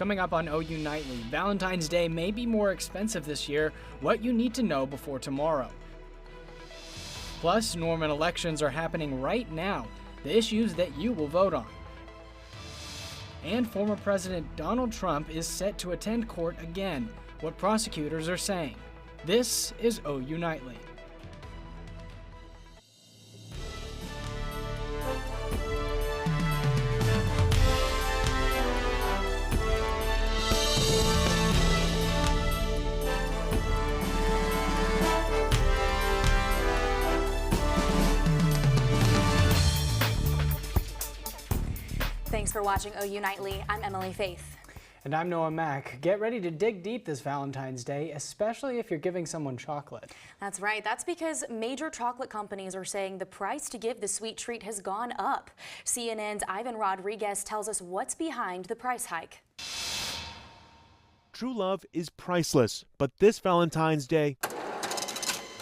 Coming up on OU Nightly, Valentine's Day may be more expensive this year. What you need to know before tomorrow. Plus, Norman elections are happening right now. The issues that you will vote on. And former President Donald Trump is set to attend court again. What prosecutors are saying. This is OU Nightly. Thanks for watching OU Nightly. I'm Emily Faith. And I'm Noah Mack. Get ready to dig deep this Valentine's Day, especially if you're giving someone chocolate. That's right. That's because major chocolate companies are saying the price to give the sweet treat has gone up. CNN's Ivan Rodriguez tells us what's behind the price hike. True love is priceless, but this Valentine's Day,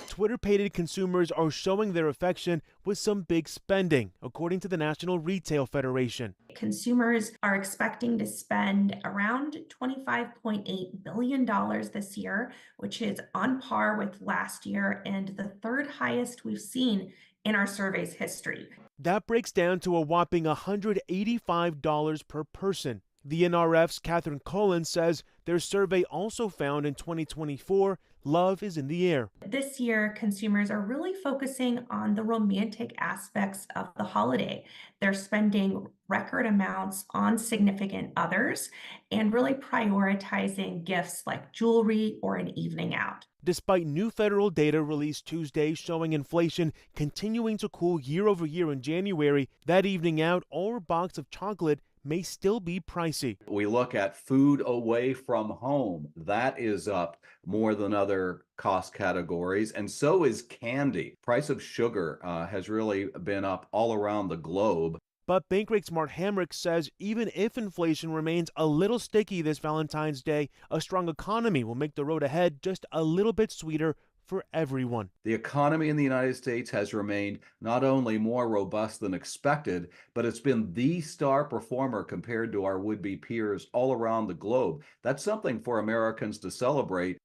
Twitter-pated consumers are showing their affection with some big spending, according to the National Retail Federation. Consumers are expecting to spend around $25.8 billion this year, which is on par with last year and the third highest we've seen in our survey's history. That breaks down to a whopping $185 per person. The NRF's Catherine Collins says their survey also found in 2024, love is in the air. This year, consumers are really focusing on the romantic aspects of the holiday. They're spending record amounts on significant others and really prioritizing gifts like jewelry or an evening out. Despite new federal data released Tuesday showing inflation continuing to cool year over year in January, that evening out or box of chocolate may still be pricey. We look at food away from home. That is up more than other cost categories, and so is candy. Price of sugar has really been up all around the globe. But Bankrate's Mark Hamrick says even if inflation remains a little sticky this Valentine's Day, a strong economy will make the road ahead just a little bit sweeter for everyone. The economy in the United States has remained not only more robust than expected, but it's been the star performer compared to our would-be peers all around the globe. That's something for Americans to celebrate.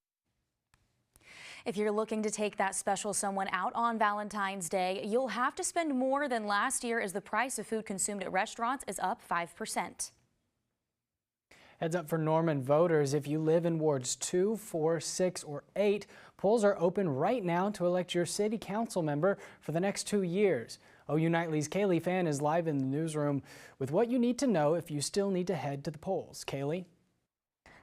If you're looking to take that special someone out on Valentine's Day, you'll have to spend more than last year as the price of food consumed at restaurants is up 5%. Heads up for Norman voters. If you live in wards 2, 4, 6, or 8, polls are open right now to elect your city council member for the next 2 years. OU Nightly's Kaylee Fan is live in the newsroom with what you need to know if you still need to head to the polls. Kaylee?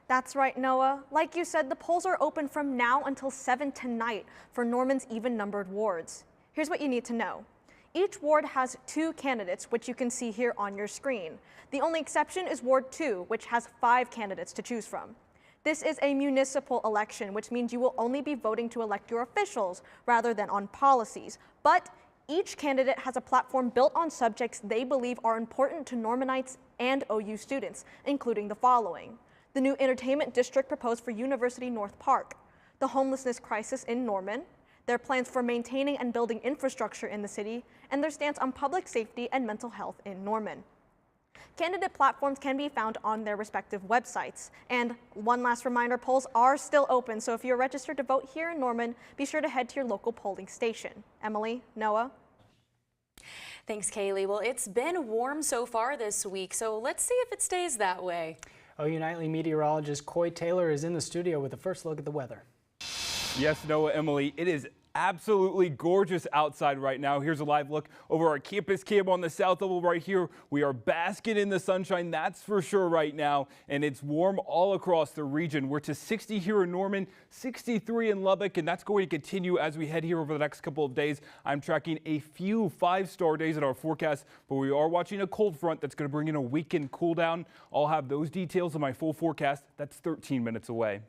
That's right, Noah. Like you said, the polls are open from now until 7 tonight for Norman's even-numbered wards. Here's what you need to know. Each ward has 2 candidates, which you can see here on your screen. The only exception is Ward 2, which has 5 candidates to choose from. This is a municipal election, which means you will only be voting to elect your officials rather than on policies. But each candidate has a platform built on subjects they believe are important to Normanites and OU students, including the following: the new entertainment district proposed for University North Park, the homelessness crisis in Norman, their plans for maintaining and building infrastructure in the city, and their stance on public safety and mental health in Norman. Candidate platforms can be found on their respective websites. And one last reminder, polls are still open, so if you're registered to vote here in Norman, be sure to head to your local polling station. Emily, Noah? Thanks, Kaylee. Well, it's been warm so far this week, so let's see if it stays that way. OU Nightly meteorologist Coy Taylor is in the studio with a first look at the weather. Yes, Noah, Emily, it is absolutely gorgeous outside right now. Here's a live look over our campus cam on the south level right here. We are basking in the sunshine, that's for sure right now, and it's warm all across the region. We're to 60 here in Norman, 63 in Lubbock, and that's going to continue as we head here over the next couple of days. I'm tracking a few 5-star days in our forecast, but we are watching a cold front that's going to bring in a weekend cool down. I'll have those details in my full forecast. That's 13 minutes away.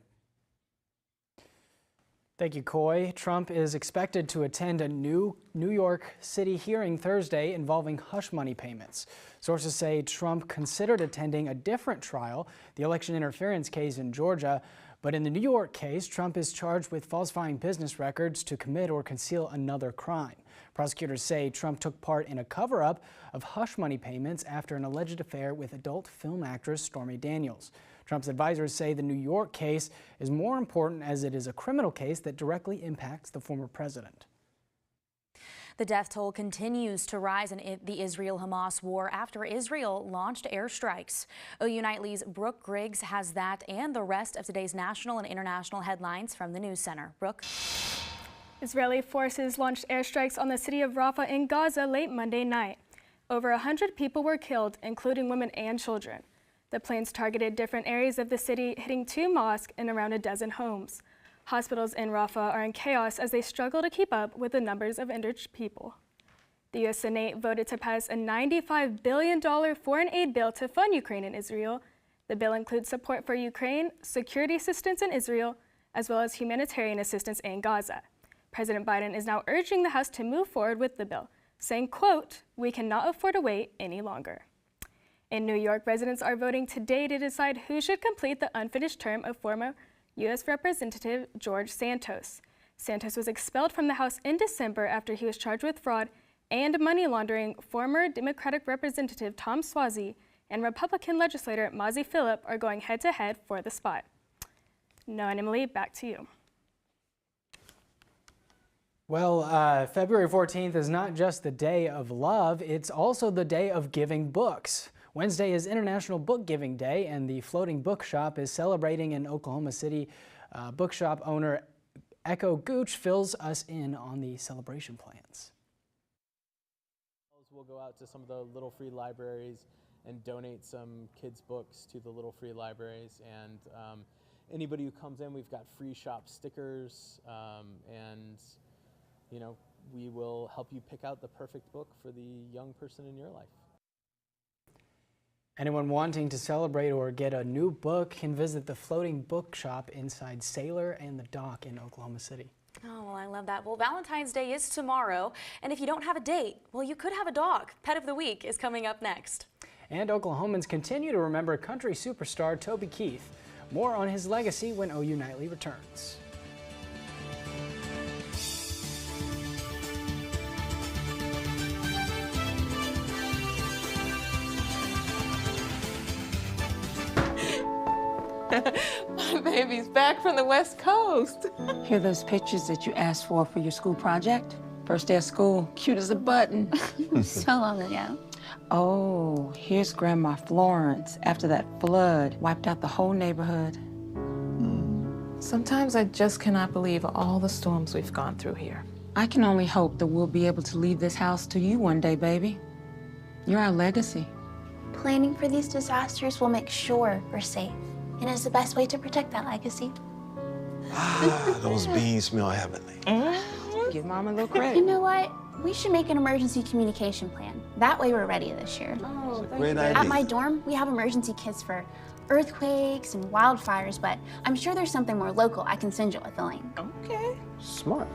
Thank you, Coy. Trump is expected to attend a new New York City hearing Thursday involving hush money payments. Sources say Trump considered attending a different trial, the election interference case in Georgia. But in the New York case, Trump is charged with falsifying business records to commit or conceal another crime. Prosecutors say Trump took part in a cover-up of hush money payments after an alleged affair with adult film actress Stormy Daniels. Trump's advisors say the New York case is more important as it is a criminal case that directly impacts the former president. The death toll continues to rise in the Israel-Hamas war after Israel launched airstrikes. OU Nightly's Brooke Griggs has that and the rest of today's national and international headlines from the News Center. Brooke? Israeli forces launched airstrikes on the city of Rafah in Gaza late Monday night. Over 100 people were killed, including women and children. The planes targeted different areas of the city, hitting 2 mosques and around a dozen homes. Hospitals in Rafah are in chaos as they struggle to keep up with the numbers of injured people. The U.S. Senate voted to pass a $95 billion foreign aid bill to fund Ukraine and Israel. The bill includes support for Ukraine, security assistance in Israel, as well as humanitarian assistance in Gaza. President Biden is now urging the House to move forward with the bill, saying, quote, "We cannot afford to wait any longer." In New York, residents are voting today to decide who should complete the unfinished term of former U.S. Representative George Santos. Santos was expelled from the House in December after he was charged with fraud and money laundering. Former Democratic Representative Tom Suozzi and Republican legislator Mazi Philip are going head-to-head for the spot. Noah and Emily, back to you. Well, February 14th is not just the day of love, it's also the day of giving books. Wednesday is International Book Giving Day, and the Floating Bookshop is celebrating in Oklahoma City. Bookshop owner Echo Gooch fills us in on the celebration plans. We'll go out to some of the Little Free Libraries and donate some kids' books to the Little Free Libraries. And anybody who comes in, we've got free shop stickers, and you know, we will help you pick out the perfect book for the young person in your life. Anyone wanting to celebrate or get a new book can visit the Floating Bookshop inside Saylor and the Dock in Oklahoma City. Oh, well, I love that. Well, Valentine's Day is tomorrow, and if you don't have a date, well, you could have a dog. Pet of the Week is coming up next. And Oklahomans continue to remember country superstar Toby Keith. More on his legacy when OU Nightly returns. My baby's back from the West Coast. Here are those pictures that you asked for your school project? First day of school, cute as a button. So long ago. Oh, here's Grandma Florence after that flood wiped out the whole neighborhood. Sometimes I just cannot believe all the storms we've gone through here. I can only hope that we'll be able to leave this house to you one day, baby. You're our legacy. Planning for these disasters will make sure we're safe. And it's the best way to protect that legacy. Ah, those beans smell heavenly. Give Mom a little credit. You know what? We should make an emergency communication plan. That way we're ready this year. Oh, Great idea. At my dorm, we have emergency kits for earthquakes and wildfires, but I'm sure there's something more local I can send you with the link. Okay. Smart.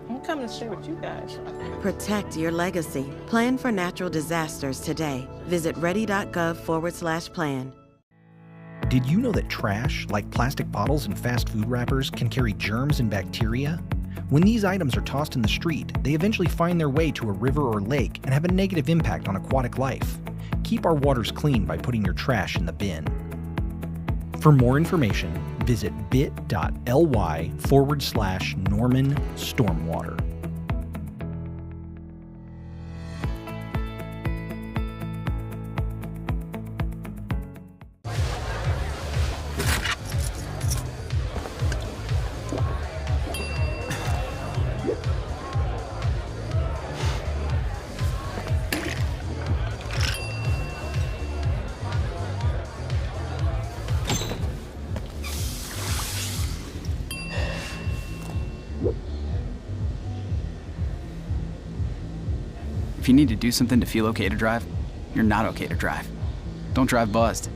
I'm coming to share with you guys. Protect your legacy. Plan for natural disasters today. Visit ready.gov/plan. Did you know that trash, like plastic bottles and fast food wrappers, can carry germs and bacteria? When these items are tossed in the street, they eventually find their way to a river or lake and have a negative impact on aquatic life. Keep our waters clean by putting your trash in the bin. For more information, visit bit.ly/Norman Stormwater. If you need to do something to feel okay to drive, you're not okay to drive. Don't drive buzzed.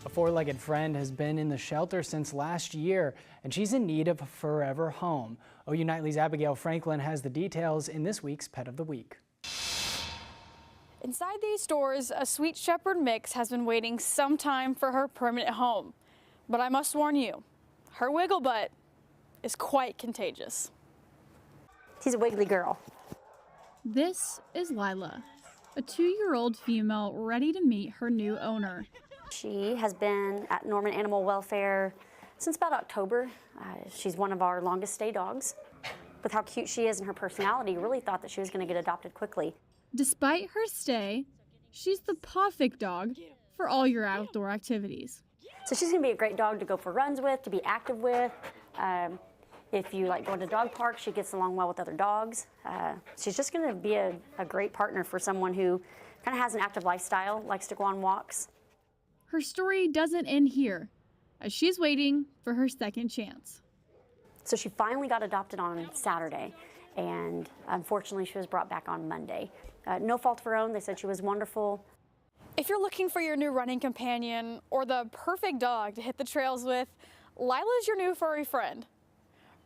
A four-legged friend has been in the shelter since last year, and she's in need of a forever home. OU Nightly's Abigail Franklin has the details in this week's Pet of the Week. Inside these doors, a Sweet Shepherd mix has been waiting some time for her permanent home. But I must warn you, her wiggle butt is quite contagious. She's a wiggly girl. This is Lila, a 2-year-old female ready to meet her new owner. She has been at Norman Animal Welfare since about October. She's one of our longest stay dogs. With how cute she is and her personality, really thought that she was going to get adopted quickly. Despite her stay, she's the perfect dog for all your outdoor activities. So she's going to be a great dog to go for runs with, to be active with. If you like going to dog parks, she gets along well with other dogs. She's just going to be a great partner for someone who kind of has an active lifestyle, likes to go on walks. Her story doesn't end here, as she's waiting for her second chance. So she finally got adopted on Saturday, and unfortunately she was brought back on Monday. No fault of her own. They said she was wonderful. If you're looking for your new running companion or the perfect dog to hit the trails with, Lila's your new furry friend.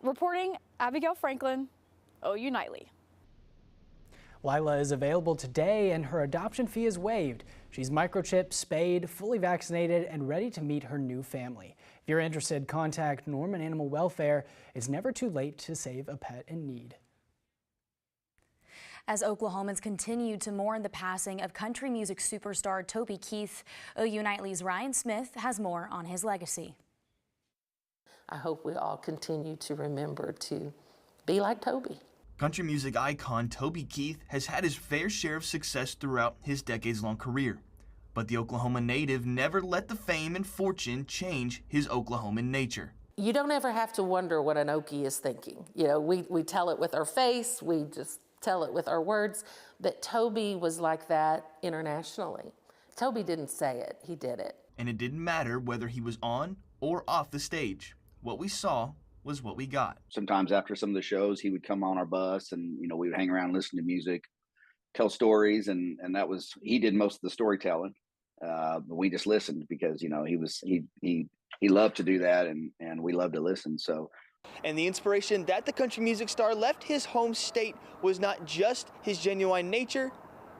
Reporting, Abigail Franklin, OU Nightly. Lila is available today and her adoption fee is waived. She's microchipped, spayed, fully vaccinated, and ready to meet her new family. If you're interested, contact Norman Animal Welfare. It's never too late to save a pet in need. As Oklahomans continue to mourn the passing of country music superstar Toby Keith, OU Nightly's Ryan Smith has more on his legacy. I hope we all continue to remember to be like Toby. Country music icon Toby Keith has had his fair share of success throughout his decades-long career. But the Oklahoma native never let the fame and fortune change his Oklahoman nature. You don't ever have to wonder what an Okie is thinking. You know, we tell it with our face, we just tell it with our words, but Toby was like that internationally. Toby didn't say it, he did it. And it didn't matter whether he was on or off the stage. What we saw was what we got. Sometimes after some of the shows, he would come on our bus and, you know, we would hang around and listen to music, tell stories. And that was, he did most of the storytelling. But we just listened because, you know, he loved to do that and we loved to listen. So. And the inspiration that the country music star left his home state was not just his genuine nature,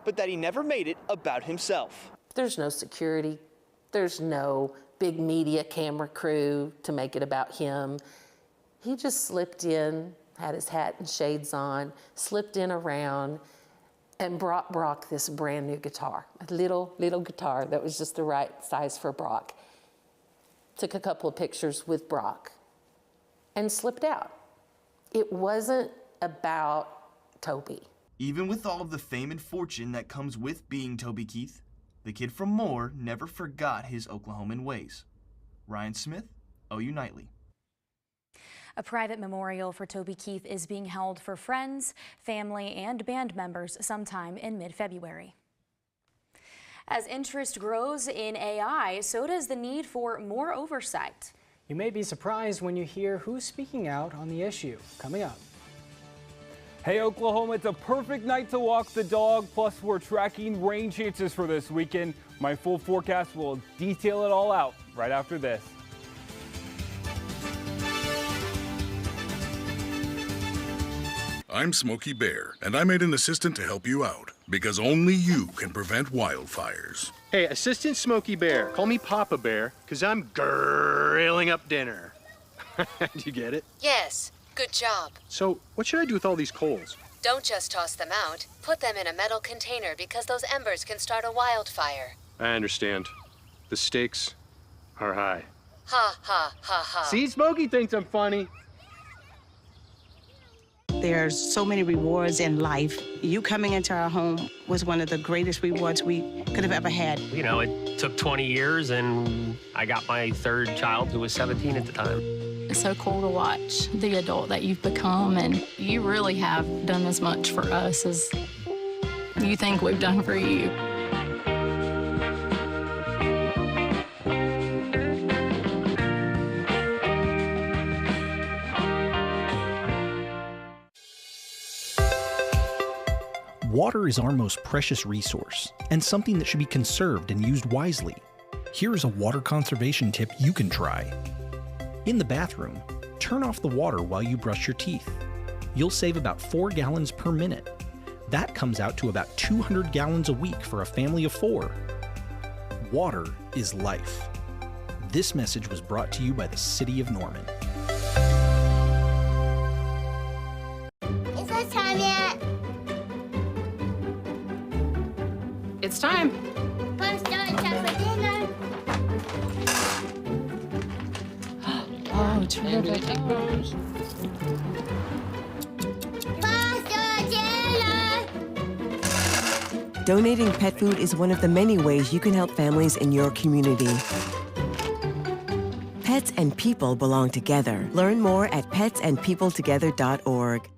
but that he never made it about himself. There's no security. There's no big media camera crew to make it about him. He just slipped in, had his hat and shades on, slipped in around, and brought Brock this brand new guitar, a little guitar that was just the right size for Brock. Took a couple of pictures with Brock and slipped out. It wasn't about Toby. Even with all of the fame and fortune that comes with being Toby Keith, the kid from Moore never forgot his Oklahoman ways. Ryan Smith, OU Nightly. A private memorial for Toby Keith is being held for friends, family, and band members sometime in mid-February. As interest grows in AI, so does the need for more oversight. You may be surprised when you hear who's speaking out on the issue. Coming up. Hey Oklahoma, it's a perfect night to walk the dog, plus we're tracking rain chances for this weekend. My full forecast will detail it all out right after this. I'm Smokey Bear, and I made an assistant to help you out, because only you can prevent wildfires. Hey, Assistant Smokey Bear, call me Papa Bear, because I'm grilling up dinner. Do you get it? Yes, good job. So, what should I do with all these coals? Don't just toss them out. Put them in a metal container because those embers can start a wildfire. I understand. The stakes are high. Ha, ha, ha, ha. See, Smokey thinks I'm funny. There's so many rewards in life. You coming into our home was one of the greatest rewards we could have ever had. You know, it took 20 years, and I got my third child, who was 17 at the time. It's so cool to watch the adult that you've become, and you really have done as much for us as you think we've done for you. Water is our most precious resource, and something that should be conserved and used wisely. Here is a water conservation tip you can try. In the bathroom, turn off the water while you brush your teeth. You'll save about 4 gallons per minute. That comes out to about 200 gallons a week for a family of 4. Water is life. This message was brought to you by the City of Norman. It's time. Oh, terrific. Donating pet food is one of the many ways you can help families in your community. Pets and people belong together. Learn more at petsandpeopletogether.org.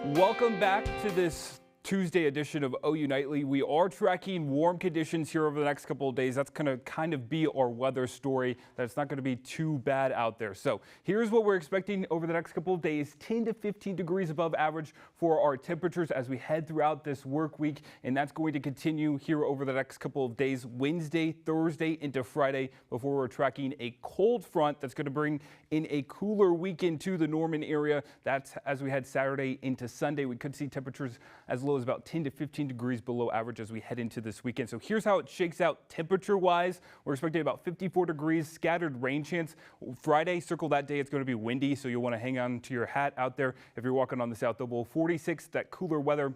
Welcome back to this Tuesday edition of OU Nightly. We are tracking warm conditions here over the next couple of days. That's going to kind of be our weather story, that it's not going to be too bad out there. So here's what we're expecting over the next couple of days: 10 to 15 degrees above average for our temperatures as we head throughout this work week. And that's going to continue here over the next couple of days, Wednesday, Thursday into Friday, before we're tracking a cold front that's going to bring in a cooler weekend to the Norman area. That's as we head Saturday into Sunday. We could see temperatures as low as about 10 to 15 degrees below average as we head into this weekend. So here's how it shakes out temperature-wise. We're expecting about 54 degrees, scattered rain chance. Friday, circle that day. It's going to be windy, so you'll want to hang on to your hat out there if you're walking on the South Double. 46, that cooler weather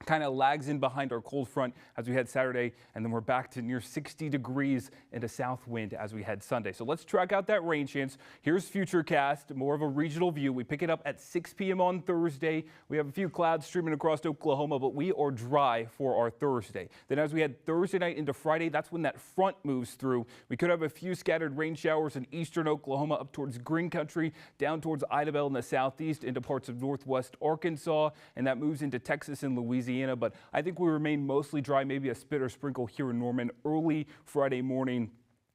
kind of lags in behind our cold front as we head Saturday, and then we're back to near 60 degrees and a south wind as we head Sunday. So let's track out that rain chance. Here's Futurecast, more of a regional view. We pick it up at 6 p.m. on Thursday. We have a few clouds streaming across Oklahoma, but we are dry for our Thursday. Then as we head Thursday night into Friday, that's when that front moves through. We could have a few scattered rain showers in eastern Oklahoma up towards Green Country, down towards Idabel in the southeast, into parts of northwest Arkansas, and that moves into Texas and Louisiana. But I think we remain mostly dry, maybe a spit or sprinkle here in Norman early Friday morning.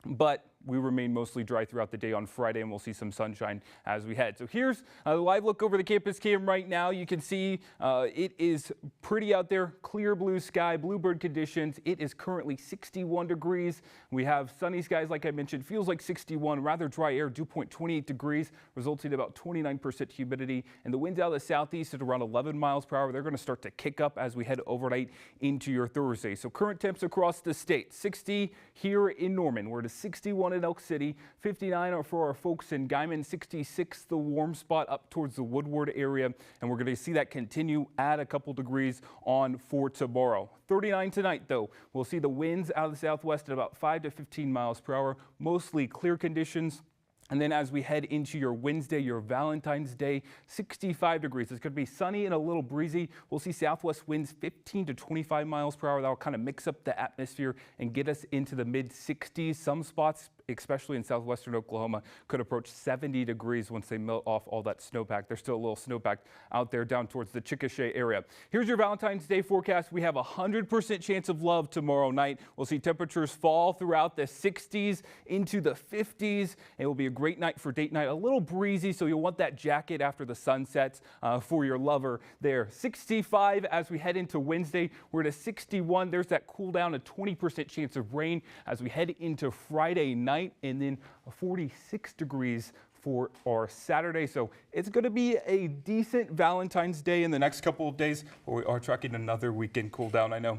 But we remain mostly dry throughout the day on Friday, and we'll see some sunshine as we head. So here's a live look over the campus cam right now. You can see it is pretty out there, clear blue sky, bluebird conditions. It is currently 61 degrees. We have sunny skies, like I mentioned, feels like 61, rather dry air, dew point 28 degrees, resulting in about 29% humidity. And the winds out of the southeast at around 11 miles per hour. They're going to start to kick up as we head overnight into your Thursday. So current temps across the state: 60 here in Norman. We're to 61 in Elk City, 59 for our folks in Guyman, 66 the warm spot up towards the Woodward area, and we're going to see that continue at a couple degrees on for tomorrow. 39 tonight, though. We'll see the winds out of the southwest at about 5 to 15 miles per hour, mostly clear conditions. And then as we head into your Wednesday, your Valentine's Day, 65 degrees. It's going to be sunny and a little breezy. We'll see southwest winds 15 to 25 miles per hour. That'll kind of mix up the atmosphere and get us into the mid 60s. Some spots, especially in southwestern Oklahoma, could approach 70 degrees once they melt off all that snowpack. There's still a little snowpack out there down towards the Chickasha area. Here's your Valentine's Day forecast. We have a 100% chance of love tomorrow night. We'll see temperatures fall throughout the 60s into the 50s. It will be a great night for date night. A little breezy, so you'll want that jacket after the sun sets for your lover there. 65 as we head into Wednesday. We're at 61. There's that cool down, a 20% chance of rain as we head into Friday night. And then 46 degrees for our Saturday. So it's going to be a decent Valentine's Day in the next couple of days, but we are tracking another weekend cool down. I know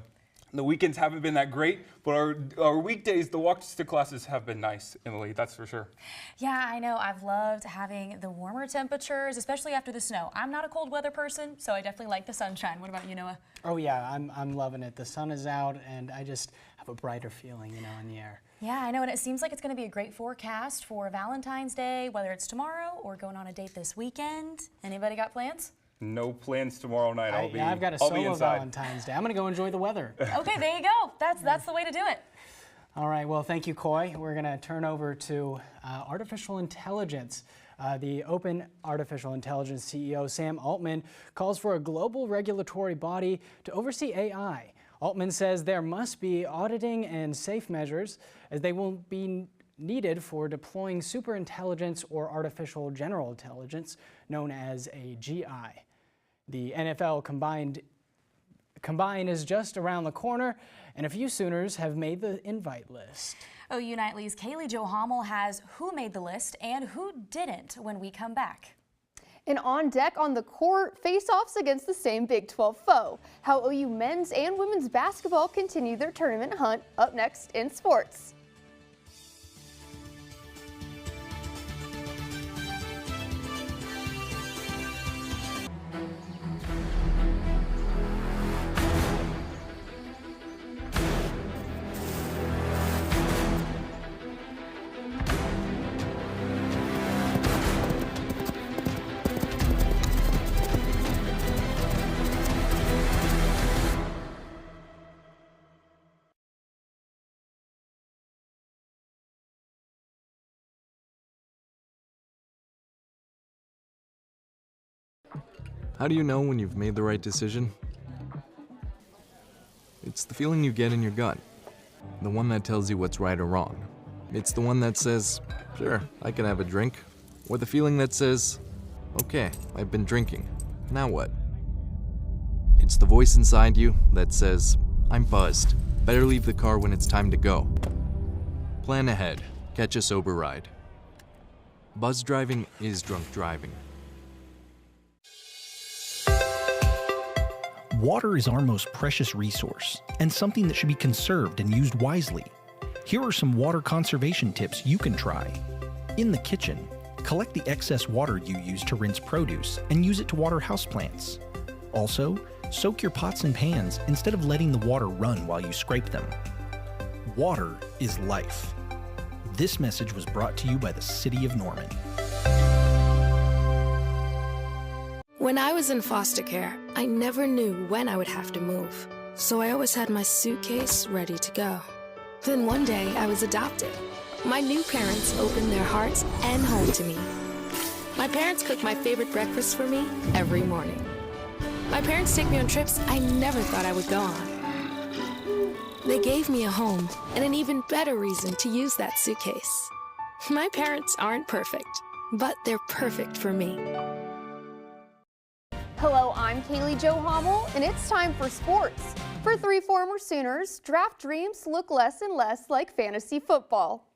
the weekends haven't been that great, but our weekdays, the walks to classes have been nice, Emily, that's for sure. Yeah, I know. I've loved having the warmer temperatures, especially after the snow. I'm not a cold weather person, so I definitely like the sunshine. What about you, Noah? Oh yeah, I'm loving it. The sun is out, and I just have a brighter feeling, in the air. Yeah, I know, and it seems like it's going to be a great forecast for Valentine's Day, whether it's tomorrow or going on a date this weekend. Anybody got plans? No plans tomorrow night. I've got a solo Valentine's Day. I'm going to go enjoy the weather. Okay, there you go. That's the way to do it. All right, well, thank you, Coy. We're going to turn over to artificial intelligence. The Open Artificial Intelligence CEO, Sam Altman, calls for a global regulatory body to oversee AI. Altman says there must be auditing and safe measures, as they won't be needed for deploying superintelligence or artificial general intelligence, known as AGI. The NFL Combine is just around the corner, and a few Sooners have made the invite list. OU Nightly's Kaylee Jo Hommel has who made the list and who didn't when we come back. And on deck on the court, face-offs against the same Big 12 foe. How OU men's and women's basketball continue their tournament hunt, up next in sports. How do you know when you've made the right decision? It's the feeling you get in your gut. The one that tells you what's right or wrong. It's the one that says, sure, I can have a drink. Or the feeling that says, okay, I've been drinking. Now what? It's the voice inside you that says, I'm buzzed. Better leave the car when it's time to go. Plan ahead. Catch a sober ride. Buzz driving is drunk driving. Water is our most precious resource, and something that should be conserved and used wisely. Here are some water conservation tips you can try. In the kitchen, collect the excess water you use to rinse produce and use it to water houseplants. Also, soak your pots and pans instead of letting the water run while you scrape them. Water is life. This message was brought to you by the City of Norman. When I was in foster care, I never knew when I would have to move, so I always had my suitcase ready to go. Then one day, I was adopted. My new parents opened their hearts and home to me. My parents cook my favorite breakfast for me every morning. My parents take me on trips I never thought I would go on. They gave me a home and an even better reason to use that suitcase. My parents aren't perfect, but they're perfect for me. Hello, I'm Kaylee Jo Hommel, and it's time for sports. For 3 former Sooners, draft dreams look less and less like fantasy football.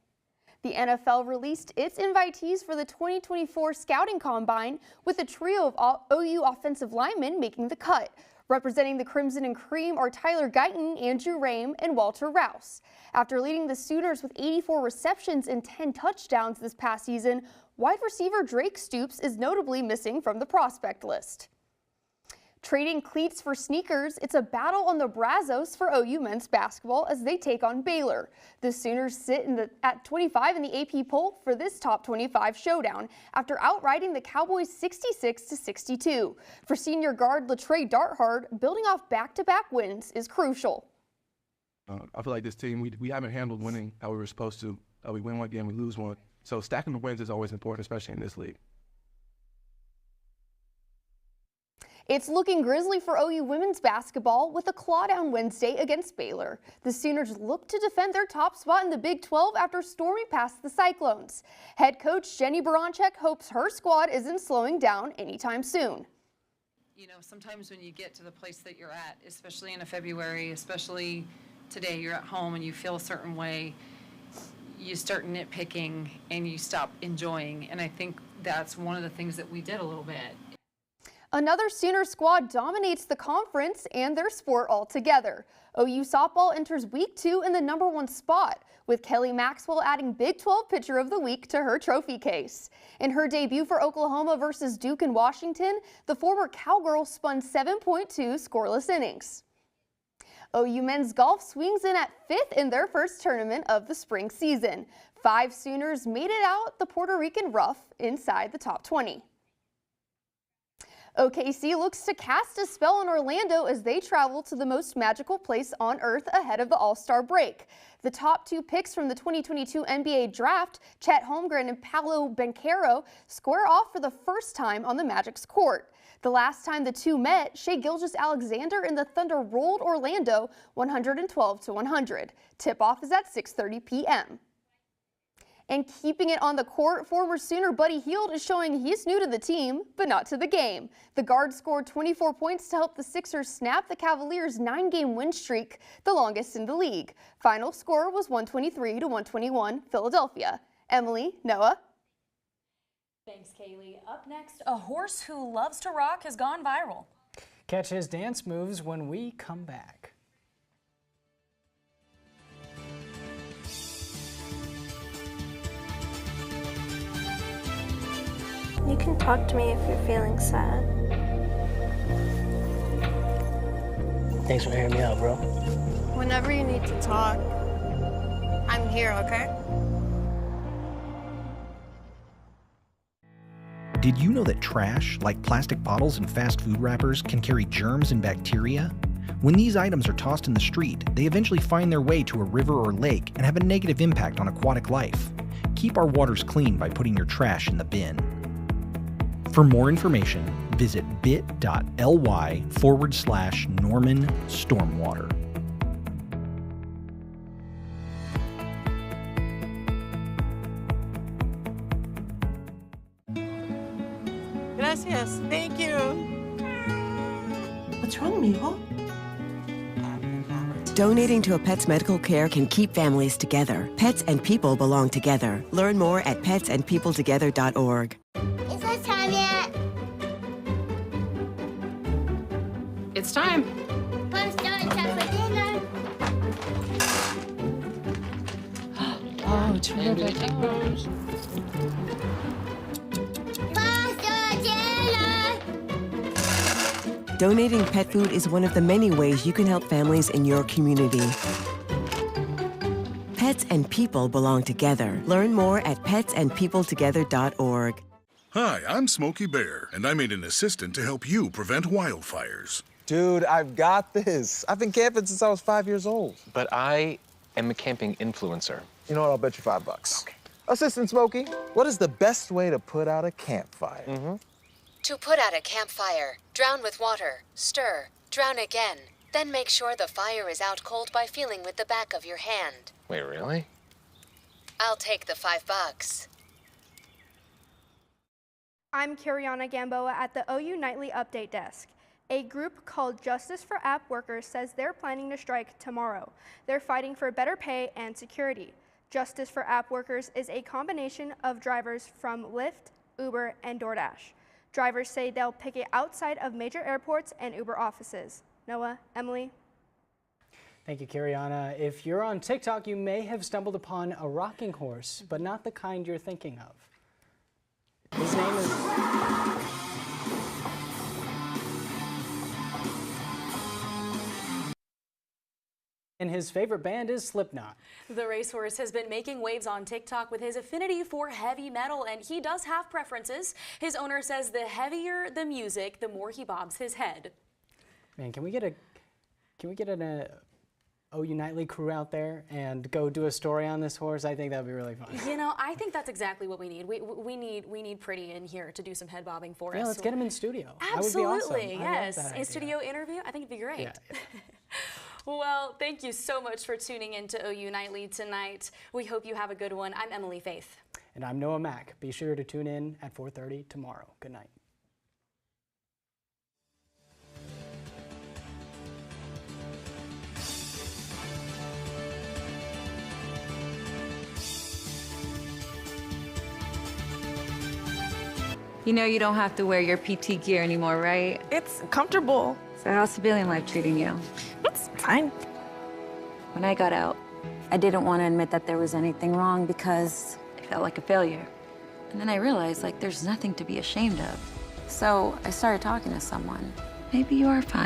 The NFL released its invitees for the 2024 Scouting Combine, with a trio of OU offensive linemen making the cut. Representing the Crimson and Cream are Tyler Guyton, Andrew Rame, and Walter Rouse. After leading the Sooners with 84 receptions and 10 touchdowns this past season, wide receiver Drake Stoops is notably missing from the prospect list. Trading cleats for sneakers, it's a battle on the Brazos for OU men's basketball as they take on Baylor. The Sooners sit at 25 in the AP poll for this top 25 showdown after outriding the Cowboys 66-62. For senior guard Latrey Darthard, building off back-to-back wins is crucial. I feel like this team, we haven't handled winning how we were supposed to. We win one game, we lose one. So stacking the wins is always important, especially in this league. It's looking grisly for OU women's basketball with a clawdown Wednesday against Baylor. The Sooners look to defend their top spot in the Big 12 after storming past the Cyclones. Head coach Jenny Baranczyk hopes her squad isn't slowing down anytime soon. You know, sometimes when you get to the place that you're at, especially in a February, especially today, you're at home and you feel a certain way, you start nitpicking and you stop enjoying. And I think that's one of the things that we did a little bit. Another Sooner squad dominates the conference and their sport altogether. OU softball enters week 2 in the #1 spot, with Kelly Maxwell adding Big 12 Pitcher of the Week to her trophy case. In her debut for Oklahoma versus Duke in Washington, the former Cowgirl spun 7.2 scoreless innings. OU men's golf swings in at 5th in their first tournament of the spring season. 5 Sooners made it out the Puerto Rican rough inside the top 20. OKC looks to cast a spell on Orlando as they travel to the most magical place on earth ahead of the All-Star break. The top 2 picks from the 2022 NBA draft, Chet Holmgren and Paolo Banchero, square off for the first time on the Magic's court. The last time the two met, Shai Gilgeous-Alexander and the Thunder rolled Orlando 112-100. Tip-off is at 6:30 p.m. And keeping it on the court, former Sooner Buddy Hield is showing he's new to the team, but not to the game. The guard scored 24 points to help the Sixers snap the Cavaliers' 9-game win streak, the longest in the league. Final score was 123-121 Philadelphia. Emily, Noah. Thanks, Kaylee. Up next, a horse who loves to rock has gone viral. Catch his dance moves when we come back. You can talk to me if you're feeling sad. Thanks for hearing me out, bro. Whenever you need to talk, I'm here, okay? Did you know that trash, like plastic bottles and fast food wrappers, can carry germs and bacteria? When these items are tossed in the street, they eventually find their way to a river or lake and have a negative impact on aquatic life. Keep our waters clean by putting your trash in the bin. For more information, visit bit.ly/Norman Stormwater. Gracias. Thank you. What's wrong, mijo? Donating to a pet's medical care can keep families together. Pets and people belong together. Learn more at petsandpeopletogether.org. Is it time yet? It's time. Let's start time for dinner. Oh, it's really good. Donating pet food is one of the many ways you can help families in your community. Pets and people belong together. Learn more at petsandpeopletogether.org. Hi, I'm Smokey Bear, and I made an assistant to help you prevent wildfires. Dude, I've got this. I've been camping since I was 5 years old. But I am a camping influencer. You know what? I'll bet you $5. Okay. Assistant Smokey, what is the best way to put out a campfire? To put out a campfire, drown with water, stir, drown again. Then make sure the fire is out cold by feeling with the back of your hand. Wait, really? I'll take the $5. I'm Kiriana Gamboa at the OU Nightly Update Desk. A group called Justice for App Workers says they're planning to strike tomorrow. They're fighting for better pay and security. Justice for App Workers is a combination of drivers from Lyft, Uber, and DoorDash. Drivers say they'll picket outside of major airports and Uber offices. Noah, Emily. Thank you, Kiriana. If you're on TikTok, you may have stumbled upon a rocking horse, but not the kind you're thinking of. His name is... And his favorite band is Slipknot. The racehorse has been making waves on TikTok with his affinity for heavy metal, and he does have preferences. His owner says the heavier the music, the more he bobs his head. Man, can we get an OU Nightly crew out there and go do a story on this horse? I think that would be really fun. You know, I think that's exactly what we need. We need Pretty in here to do some head bobbing for us. Yeah, let's get him in studio. Absolutely, that would be awesome. yes. In studio interview, I think it'd be great. Yeah. Well, thank you so much for tuning in to OU Nightly tonight. We hope you have a good one. I'm Emily Faith. And I'm Noah Mack. Be sure to tune in at 4:30 tomorrow. Good night. You know you don't have to wear your PT gear anymore, right? It's comfortable. So how's civilian life treating you? It's fine. When I got out, I didn't want to admit that there was anything wrong because it felt like a failure. And then I realized, like, there's nothing to be ashamed of. So I started talking to someone. Maybe you are fine.